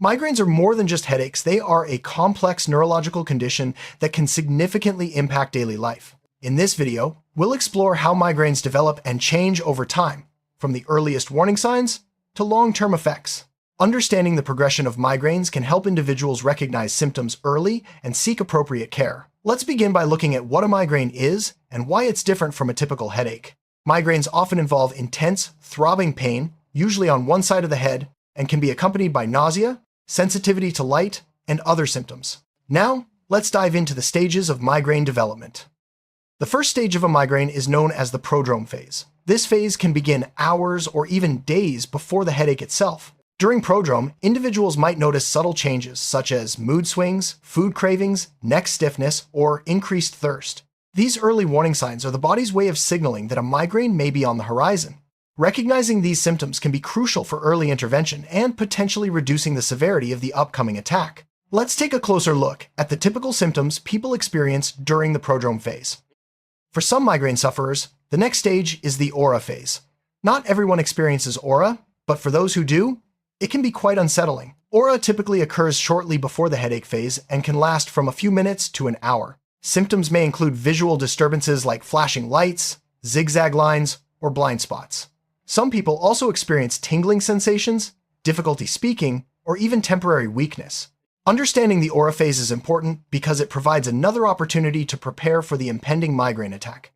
Migraines are more than just headaches. They are a complex neurological condition that can significantly impact daily life. In this video, we'll explore how migraines develop and change over time, from the earliest warning signs to long-term effects. Understanding the progression of migraines can help individuals recognize symptoms early and seek appropriate care. Let's begin by looking at what a migraine is and why it's different from a typical headache. Migraines often involve intense, throbbing pain, usually on one side of the head, and can be accompanied by nausea, sensitivity to light, and other symptoms. Now, let's dive into the stages of migraine development. The first stage of a migraine is known as the prodrome phase. This phase can begin hours or even days before the headache itself. During prodrome, individuals might notice subtle changes such as mood swings, food cravings, neck stiffness, or increased thirst. These early warning signs are the body's way of signaling that a migraine may be on the horizon. Recognizing these symptoms can be crucial for early intervention and potentially reducing the severity of the upcoming attack. Let's take a closer look at the typical symptoms people experience during the prodrome phase. For some migraine sufferers, the next stage is the aura phase. Not everyone experiences aura, but for those who do, it can be quite unsettling. Aura typically occurs shortly before the headache phase and can last from a few minutes to an hour. Symptoms may include visual disturbances like flashing lights, zigzag lines, or blind spots. Some people also experience tingling sensations, difficulty speaking, or even temporary weakness. Understanding the aura phase is important because it provides another opportunity to prepare for the impending migraine attack.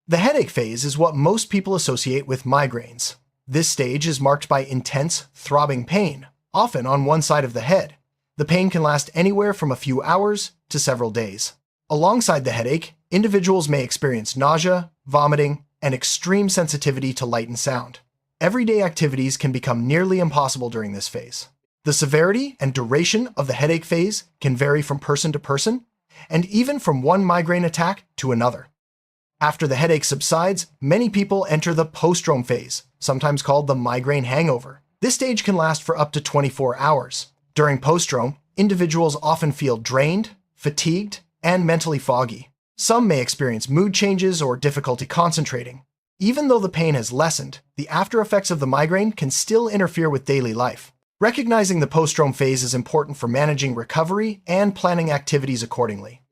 The headache phase is what most people associate with migraines. This stage is marked by intense, throbbing pain, often on one side of the head. The pain can last anywhere from a few hours to several days. Alongside the headache, individuals may experience nausea, vomiting, and extreme sensitivity to light and sound. Everyday activities can become nearly impossible during this phase. The severity and duration of the headache phase can vary from person to person, and even from one migraine attack to another. After the headache subsides, many people enter the postdrome phase, sometimes called the migraine hangover. This stage can last for up to 24 hours. During postdrome, individuals often feel drained, fatigued, and mentally foggy. Some may experience mood changes or difficulty concentrating. Even though the pain has lessened, the after effects of the migraine can still interfere with daily life. Recognizing the postdrome phase is important for managing recovery and planning activities accordingly.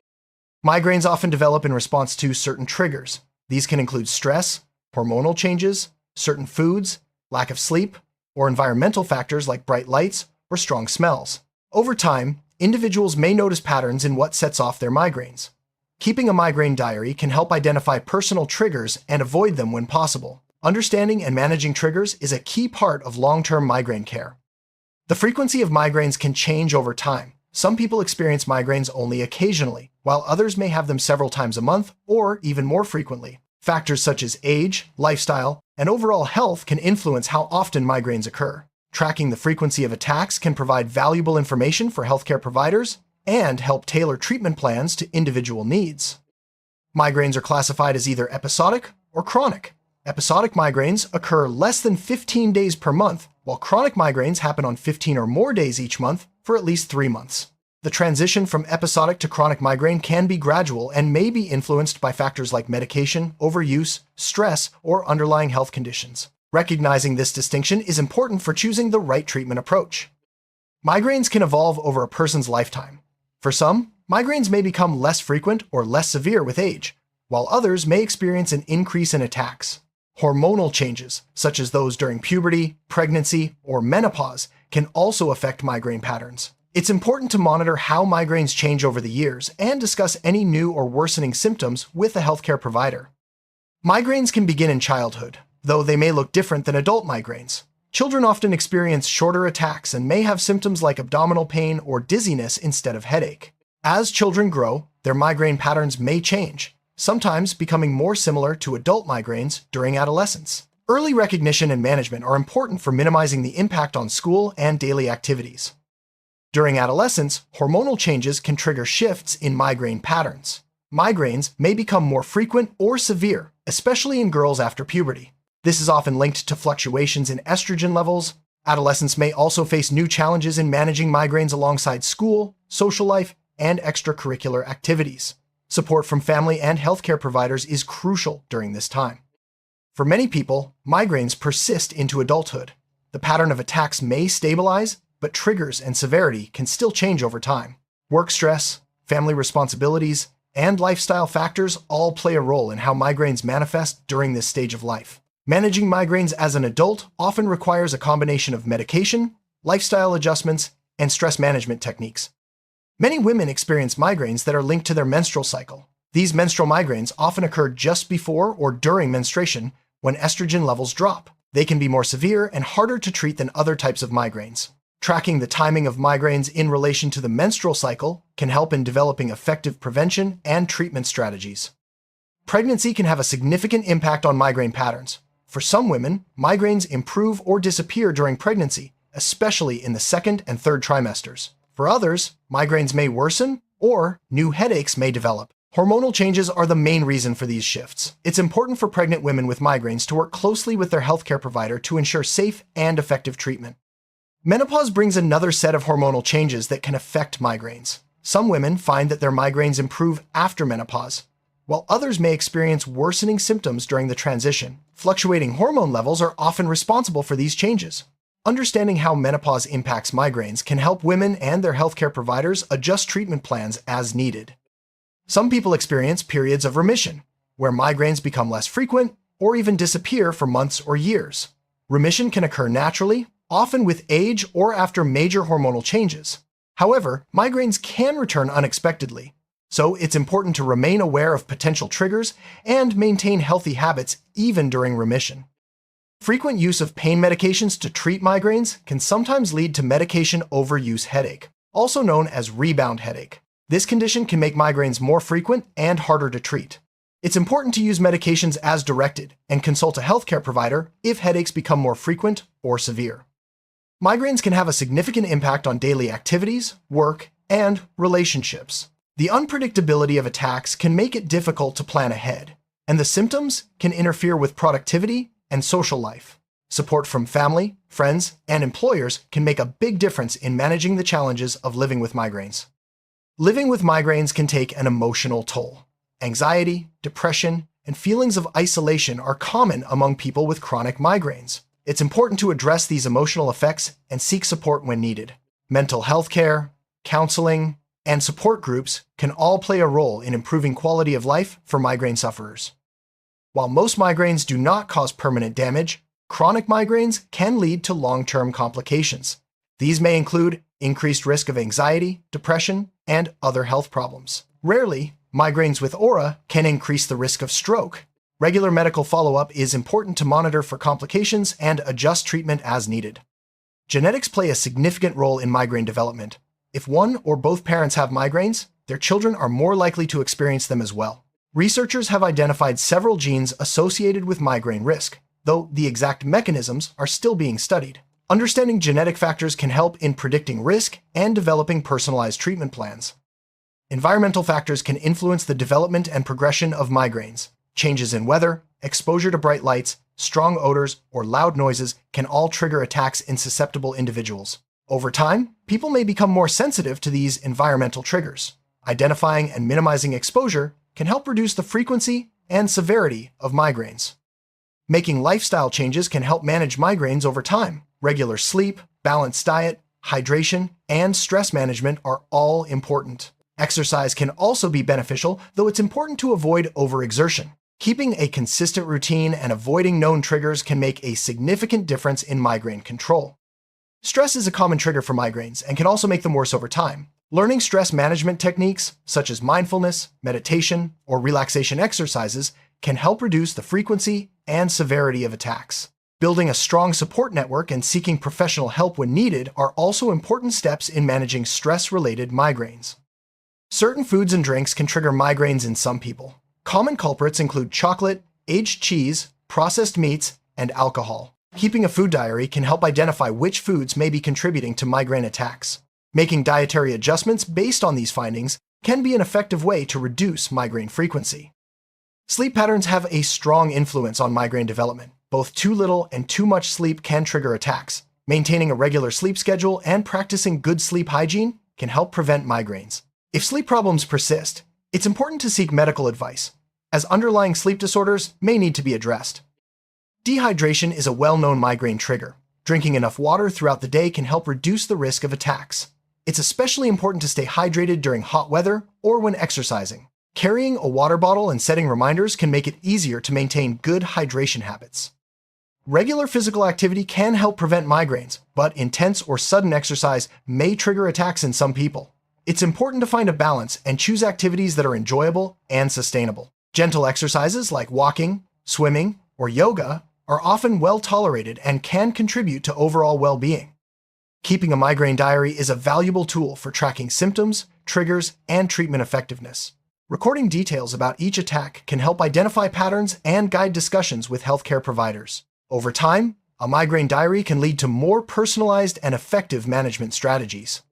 Migraines often develop in response to certain triggers. These can include stress, hormonal changes, certain foods, lack of sleep, or environmental factors like bright lights or strong smells. Over time, individuals may notice patterns in what sets off their migraines. Keeping a migraine diary can help identify personal triggers and avoid them when possible. Understanding and managing triggers is a key part of long-term migraine care. The frequency of migraines can change over time. Some people experience migraines only occasionally, while others may have them several times a month or even more frequently. Factors such as age, lifestyle, and overall health can influence how often migraines occur. Tracking the frequency of attacks can provide valuable information for healthcare providers and help tailor treatment plans to individual needs. Migraines are classified as either episodic or chronic. Episodic migraines occur less than 15 days per month, while chronic migraines happen on 15 or more days each month for at least 3 months. The transition from episodic to chronic migraine can be gradual and may be influenced by factors like medication, overuse, stress, or underlying health conditions. Recognizing this distinction is important for choosing the right treatment approach. Migraines can evolve over a person's lifetime. For some, migraines may become less frequent or less severe with age, while others may experience an increase in attacks. Hormonal changes, such as those during puberty, pregnancy, or menopause, can also affect migraine patterns. It's important to monitor how migraines change over the years and discuss any new or worsening symptoms with a healthcare provider. Migraines can begin in childhood, though they may look different than adult migraines. Children often experience shorter attacks and may have symptoms like abdominal pain or dizziness instead of headache. As children grow, their migraine patterns may change, sometimes becoming more similar to adult migraines during adolescence. Early recognition and management are important for minimizing the impact on school and daily activities. During adolescence, hormonal changes can trigger shifts in migraine patterns. Migraines may become more frequent or severe, especially in girls after puberty. This is often linked to fluctuations in estrogen levels. Adolescents may also face new challenges in managing migraines alongside school, social life, and extracurricular activities. Support from family and healthcare providers is crucial during this time. For many people, migraines persist into adulthood. The pattern of attacks may stabilize, but triggers and severity can still change over time. Work stress, family responsibilities, and lifestyle factors all play a role in how migraines manifest during this stage of life. Managing migraines as an adult often requires a combination of medication, lifestyle adjustments, and stress management techniques. Many women experience migraines that are linked to their menstrual cycle. These menstrual migraines often occur just before or during menstruation when estrogen levels drop. They can be more severe and harder to treat than other types of migraines. Tracking the timing of migraines in relation to the menstrual cycle can help in developing effective prevention and treatment strategies. Pregnancy can have a significant impact on migraine patterns. For some women, migraines improve or disappear during pregnancy, especially in the second and third trimesters. For others, migraines may worsen or new headaches may develop. Hormonal changes are the main reason for these shifts. It's important for pregnant women with migraines to work closely with their healthcare provider to ensure safe and effective treatment. Menopause brings another set of hormonal changes that can affect migraines. Some women find that their migraines improve after menopause, while others may experience worsening symptoms during the transition. Fluctuating hormone levels are often responsible for these changes. Understanding how menopause impacts migraines can help women and their healthcare providers adjust treatment plans as needed. Some people experience periods of remission, where migraines become less frequent or even disappear for months or years. Remission can occur naturally, often with age or after major hormonal changes. However, migraines can return unexpectedly, so it's important to remain aware of potential triggers and maintain healthy habits even during remission. Frequent use of pain medications to treat migraines can sometimes lead to medication overuse headache, also known as rebound headache. This condition can make migraines more frequent and harder to treat. It's important to use medications as directed and consult a healthcare provider if headaches become more frequent or severe. Migraines can have a significant impact on daily activities, work, and relationships. The unpredictability of attacks can make it difficult to plan ahead, and the symptoms can interfere with productivity and social life. Support from family, friends, and employers can make a big difference in managing the challenges of living with migraines. Living with migraines can take an emotional toll. Anxiety, depression, and feelings of isolation are common among people with chronic migraines. It's important to address these emotional effects and seek support when needed. Mental health care, counseling, and support groups can all play a role in improving quality of life for migraine sufferers. While most migraines do not cause permanent damage, chronic migraines can lead to long-term complications. These may include increased risk of anxiety, depression, and other health problems. Rarely, migraines with aura can increase the risk of stroke. Regular medical follow-up is important to monitor for complications and adjust treatment as needed. Genetics play a significant role in migraine development. If one or both parents have migraines, their children are more likely to experience them as well. Researchers have identified several genes associated with migraine risk, though the exact mechanisms are still being studied. Understanding genetic factors can help in predicting risk and developing personalized treatment plans. Environmental factors can influence the development and progression of migraines. Changes in weather, exposure to bright lights, strong odors, or loud noises can all trigger attacks in susceptible individuals. Over time, people may become more sensitive to these environmental triggers. Identifying and minimizing exposure can help reduce the frequency and severity of migraines. Making lifestyle changes can help manage migraines over time. Regular sleep, balanced diet, hydration, and stress management are all important. Exercise can also be beneficial, though it's important to avoid overexertion. Keeping a consistent routine and avoiding known triggers can make a significant difference in migraine control. Stress is a common trigger for migraines and can also make them worse over time. Learning stress management techniques, such as mindfulness, meditation, or relaxation exercises, can help reduce the frequency and severity of attacks. Building a strong support network and seeking professional help when needed are also important steps in managing stress-related migraines. Certain foods and drinks can trigger migraines in some people. Common culprits include chocolate, aged cheese, processed meats, and alcohol. Keeping a food diary can help identify which foods may be contributing to migraine attacks. Making dietary adjustments based on these findings can be an effective way to reduce migraine frequency. Sleep patterns have a strong influence on migraine development. Both too little and too much sleep can trigger attacks. Maintaining a regular sleep schedule and practicing good sleep hygiene can help prevent migraines. If sleep problems persist, it's important to seek medical advice, as underlying sleep disorders may need to be addressed. Dehydration is a well-known migraine trigger. Drinking enough water throughout the day can help reduce the risk of attacks. It's especially important to stay hydrated during hot weather or when exercising. Carrying a water bottle and setting reminders can make it easier to maintain good hydration habits. Regular physical activity can help prevent migraines, but intense or sudden exercise may trigger attacks in some people. It's important to find a balance and choose activities that are enjoyable and sustainable. Gentle exercises like walking, swimming, or yoga are often well tolerated and can contribute to overall well-being. Keeping a migraine diary is a valuable tool for tracking symptoms, triggers, and treatment effectiveness. Recording details about each attack can help identify patterns and guide discussions with healthcare providers. Over time, a migraine diary can lead to more personalized and effective management strategies.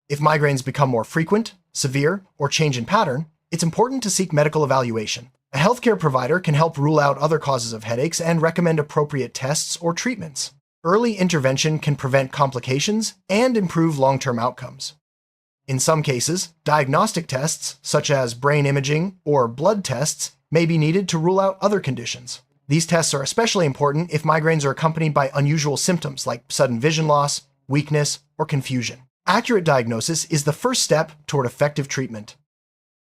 If migraines become more frequent, severe, or change in pattern, it's important to seek medical evaluation. A healthcare provider can help rule out other causes of headaches and recommend appropriate tests or treatments. Early intervention can prevent complications and improve long-term outcomes. In some cases, diagnostic tests, such as brain imaging or blood tests, may be needed to rule out other conditions. These tests are especially important if migraines are accompanied by unusual symptoms like sudden vision loss, weakness, or confusion. Accurate diagnosis is the first step toward effective treatment.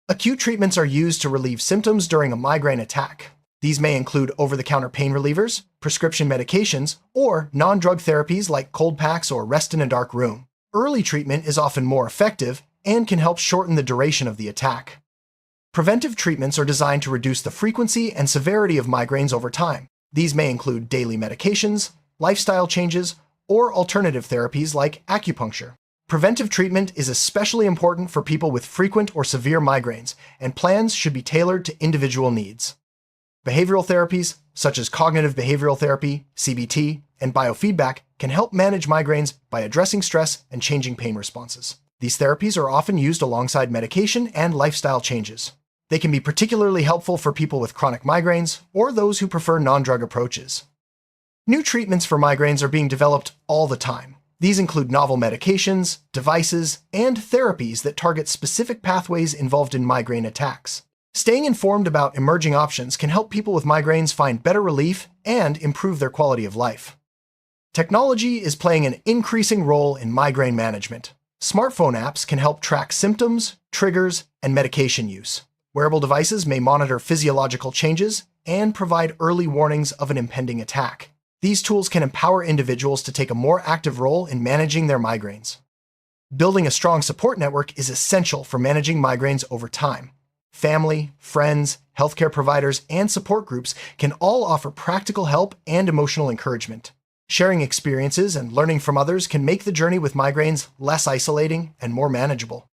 Acute treatments are used to relieve symptoms during a migraine attack. These may include over-the-counter pain relievers, prescription medications, or non-drug therapies like cold packs or rest in a dark room. Early treatment is often more effective and can help shorten the duration of the attack. Preventive treatments are designed to reduce the frequency and severity of migraines over time. These may include daily medications, lifestyle changes, or alternative therapies like acupuncture. Preventive treatment is especially important for people with frequent or severe migraines, and plans should be tailored to individual needs. Behavioral therapies, such as cognitive behavioral therapy, CBT, and biofeedback, can help manage migraines by addressing stress and changing pain responses. These therapies are often used alongside medication and lifestyle changes. They can be particularly helpful for people with chronic migraines or those who prefer non-drug approaches. New treatments for migraines are being developed all the time. These include novel medications, devices, and therapies that target specific pathways involved in migraine attacks. Staying informed about emerging options can help people with migraines find better relief and improve their quality of life. Technology is playing an increasing role in migraine management. Smartphone apps can help track symptoms, triggers, and medication use. Wearable devices may monitor physiological changes and provide early warnings of an impending attack. These tools can empower individuals to take a more active role in managing their migraines. Building a strong support network is essential for managing migraines over time. Family, friends, healthcare providers, and support groups can all offer practical help and emotional encouragement. Sharing experiences and learning from others can make the journey with migraines less isolating and more manageable.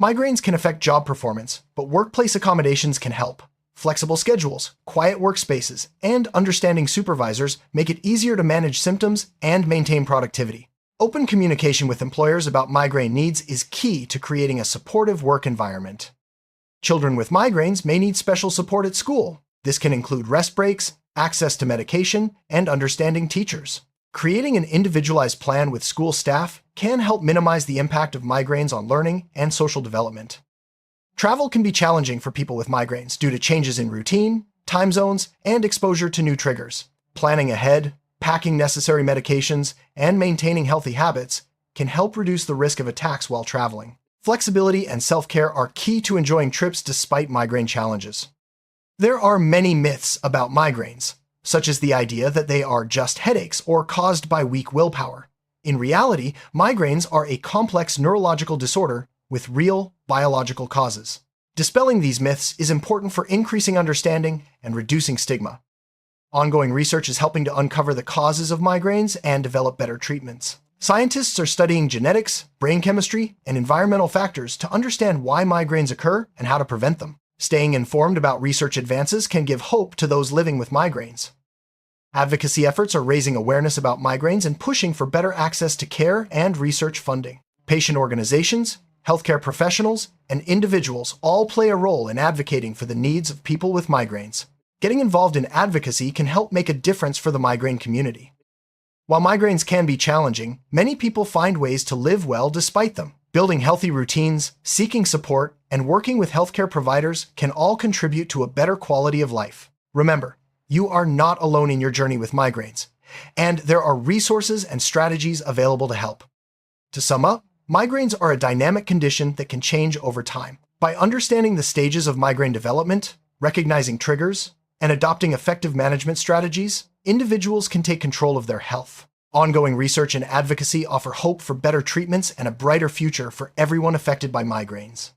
Migraines can affect job performance, but workplace accommodations can help. Flexible schedules, quiet workspaces, and understanding supervisors make it easier to manage symptoms and maintain productivity. Open communication with employers about migraine needs is key to creating a supportive work environment. Children with migraines may need special support at school. This can include rest breaks, access to medication, and understanding teachers. Creating an individualized plan with school staff can help minimize the impact of migraines on learning and social development. Travel can be challenging for people with migraines due to changes in routine, time zones, and exposure to new triggers. Planning ahead, packing necessary medications, and maintaining healthy habits can help reduce the risk of attacks while traveling. Flexibility and self-care are key to enjoying trips despite migraine challenges. There are many myths about migraines, such as the idea that they are just headaches or caused by weak willpower. In reality, migraines are a complex neurological disorder with real biological causes. Dispelling these myths is important for increasing understanding and reducing stigma. Ongoing research is helping to uncover the causes of migraines and develop better treatments. Scientists are studying genetics, brain chemistry, and environmental factors to understand why migraines occur and how to prevent them. Staying informed about research advances can give hope to those living with migraines. Advocacy efforts are raising awareness about migraines and pushing for better access to care and research funding. Patient organizations, healthcare professionals, and individuals all play a role in advocating for the needs of people with migraines. Getting involved in advocacy can help make a difference for the migraine community. While migraines can be challenging, many people find ways to live well despite them. Building healthy routines, seeking support, and working with healthcare providers can all contribute to a better quality of life. Remember, you are not alone in your journey with migraines, And there are resources and strategies available to help. To sum up, migraines are a dynamic condition that can change over time. By understanding the stages of migraine development, recognizing triggers, and adopting effective management strategies, individuals can take control of their health. Ongoing research and advocacy offer hope for better treatments and a brighter future for everyone affected by migraines.